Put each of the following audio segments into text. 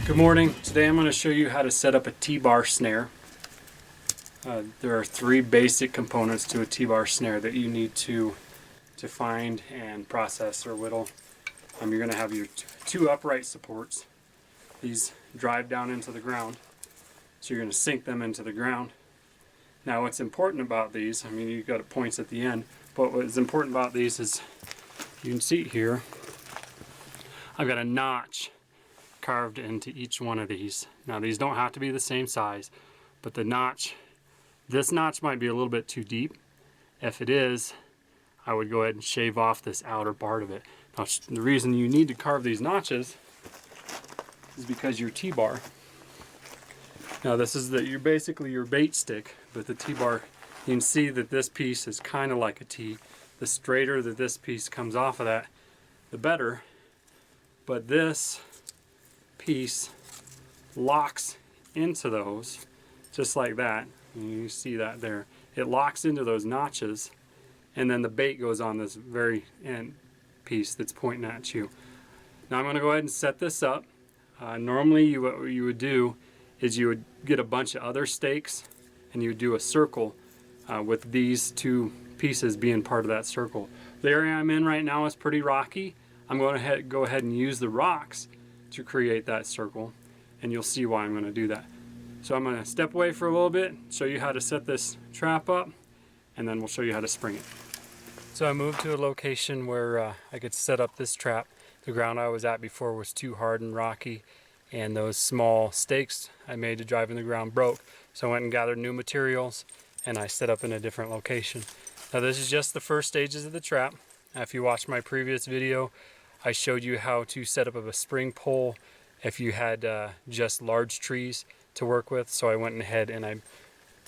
Good morning. Today I'm going to show you how to set up a T-bar snare. There are three basic components to a T-bar snare that you need to find and process or whittle. You're going to have your two upright supports. These drive down into the ground, so you're going to sink them into the ground. Now what's important about these, you've got points at the end, but what's important about these is, you can see here, I've got a notch carved into each one of these. Now these don't have to be the same size, but the notch, this notch might be a little bit too deep. If it is, I would go ahead and shave off this outer part of it. Now the reason you need to carve these notches is because your T-bar, now this is you're basically your bait stick, but the T-bar, you can see that this piece is kind of like a T. The straighter that this piece comes off of that, the better. But this piece locks into those just like that. You see that there. It locks into those notches, and then the bait goes on this very end piece that's pointing at you. Now I'm going to go ahead and set this up. Normally what you would do is you would get a bunch of other stakes and you would do a circle with these two pieces being part of that circle. The area I'm in right now is pretty rocky. I'm going to go ahead and use the rocks to create that circle, and you'll see why I'm going to do that. So I'm going to step away for a little bit, show you how to set this trap up, and then we'll show you how to spring it. So I moved to a location where I could set up this trap. The ground I was at before was too hard and rocky, and those small stakes I made to drive in the ground broke. So I went and gathered new materials, and I set up in a different location. Now this is just the first stages of the trap. If you watched my previous video, I showed you how to set up a spring pole if you had just large trees to work with. So I went ahead and I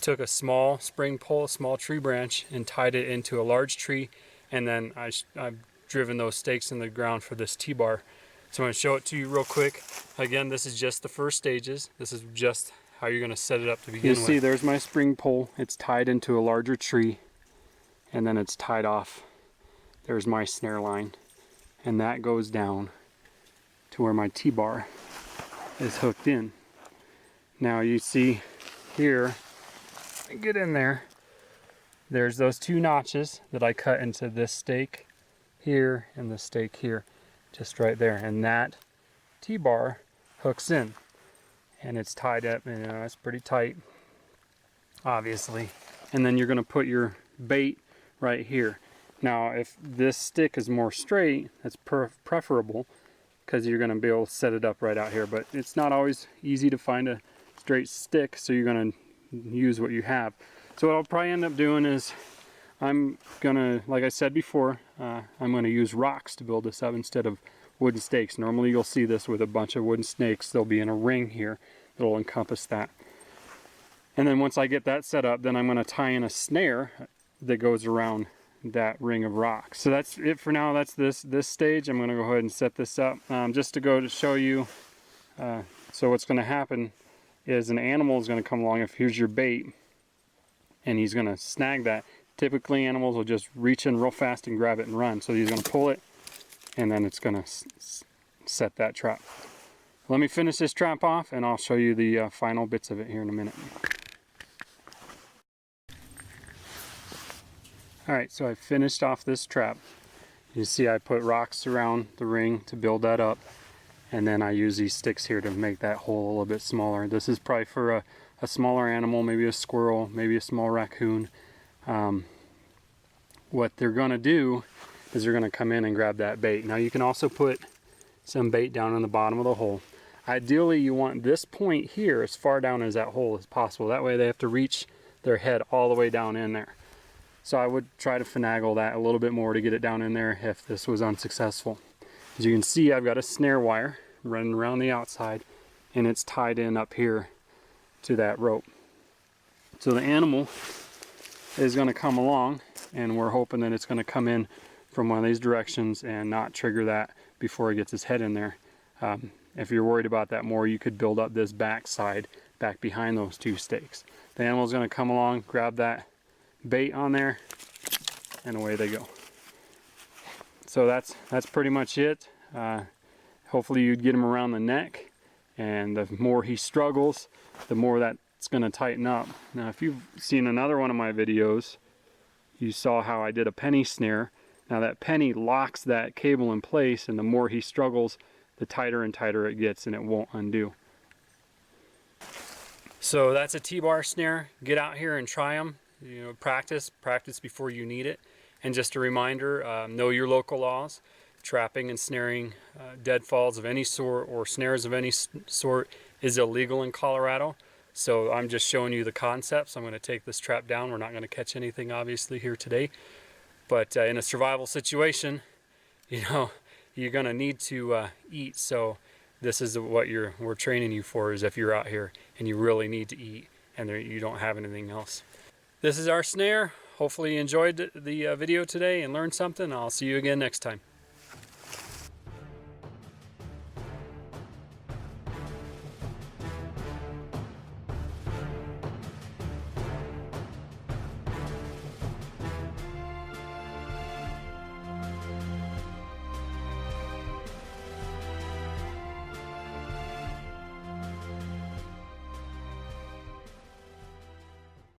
took a small spring pole, a small tree branch, and tied it into a large tree, and then I've driven those stakes in the ground for this T-bar. So I'm going to show it to you real quick. Again, this is just the first stages. This is just how you're going to set it up to begin with. You see there's my spring pole. It's tied into a larger tree, and then it's tied off. There's my snare line, and that goes down to where my T-bar is hooked in. Now you see here, get in there, there's those two notches that I cut into this stake here and the stake here, just right there, and that T-bar hooks in, and it's tied up, and it's pretty tight, obviously. And then you're going to put your bait right here. Now if this stick is more straight, that's preferable, because you're going to be able to set it up right out here, but it's not always easy to find a straight stick, so you're going to use what you have. So what I'll probably end up doing is I'm going to, like I said before, I'm going to use rocks to build this up instead of wooden stakes. Normally you'll see this with a bunch of wooden stakes. They'll be in a ring here that'll encompass that. And then once I get that set up, then I'm going to tie in a snare that goes around that ring of rocks. So that's it for now. That's this stage. I'm going to go ahead and set this up just to go to show you. So what's going to happen is an animal is going to come along. If here's your bait, and he's going to snag that. Typically animals will just reach in real fast and grab it and run. So he's going to pull it, and then it's going to set that trap. Let me finish this trap off, and I'll show you the final bits of it here in a minute. Alright, so I finished off this trap. You see I put rocks around the ring to build that up, and then I use these sticks here to make that hole a little bit smaller. This is probably for a smaller animal, maybe a squirrel, maybe a small raccoon. What they're going to do is they're going to come in and grab that bait. Now you can also put some bait down in the bottom of the hole. Ideally you want this point here as far down as that hole as possible. That way they have to reach their head all the way down in there. So I would try to finagle that a little bit more to get it down in there if this was unsuccessful. As you can see, I've got a snare wire running around the outside, and it's tied in up here to that rope. So the animal is going to come along, and we're hoping that it's going to come in from one of these directions and not trigger that before he gets his head in there. If you're worried about that more, you could build up this back side back behind those two stakes. The animal's going to come along, grab that bait on there, and away they go. So that's pretty much it. Hopefully you'd get them around the neck and the more he struggles, the more that's going to tighten up. Now if you've seen another one of my videos, you saw how I did a penny snare. Now that penny locks that cable in place, and the more he struggles, the tighter and tighter it gets, and it won't undo. So that's a T-bar snare. Get out here and try them. You know, practice before you need it. And just a reminder, know your local laws. Trapping and snaring deadfalls of any sort or snares of any sort is illegal in Colorado. So I'm just showing you the concepts. I'm going to take this trap down. We're not going to catch anything obviously here today. But in a survival situation, you know, you're going to need to eat. So this is what we're training you for, is if you're out here and you really need to eat and you don't have anything else. This is our snare. Hopefully you enjoyed the video today and learned something. I'll see you again next time.